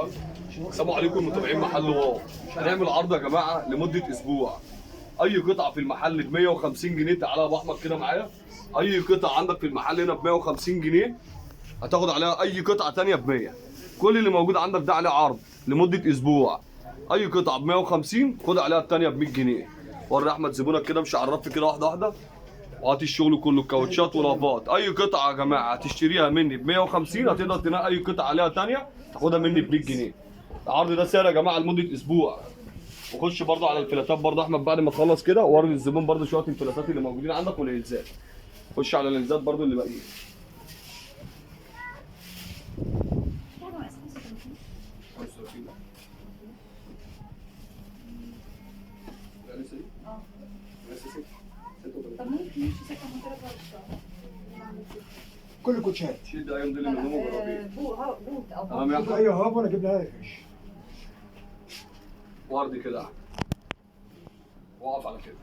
تمام. السلام عليكم متابعين محل واو. هنعمل عرض يا جماعه لمده اسبوع. اي قطعه في المحل ب 150 جنيه. تعالى يا ابو احمد كده معايا. اي قطعه عندك في المحل هنا ب 150 جنيه هتاخد عليها اي قطعه ثانيه ب 100. كل اللي موجود عندك ده عليه عرض لمده اسبوع. اي قطعه ب 150 خد عليها الثانيه ب 100 جنيه. وري احمد زبونك كده مش عرفت كده واحده واحده. وهات الشغل كله كاوتشات ولافات. اي قطعه يا جماعه هتشتريها مني ب 150 هتقدر تنقي اي قطعه عليها ثانيه تاخدها مني ب 100 جنيه. العرض ده سعر يا جماعه لمده اسبوع. وخش برضه على الفلاتات برضه احمد بعد ما تخلص كده وري الزبون برضه شويه الفلاتات اللي موجودين عندك والالزات. خش على الالزات برضه اللي باقيين. طب ممكن نمشي سكه من كده بره. كل كوتشات. شد ايام دول اللي هم جرابين. بوت او تمام يا احمد. ايوه هاب وانا اجيب لها ريش. وردي كده يا احمد. واقف على كده.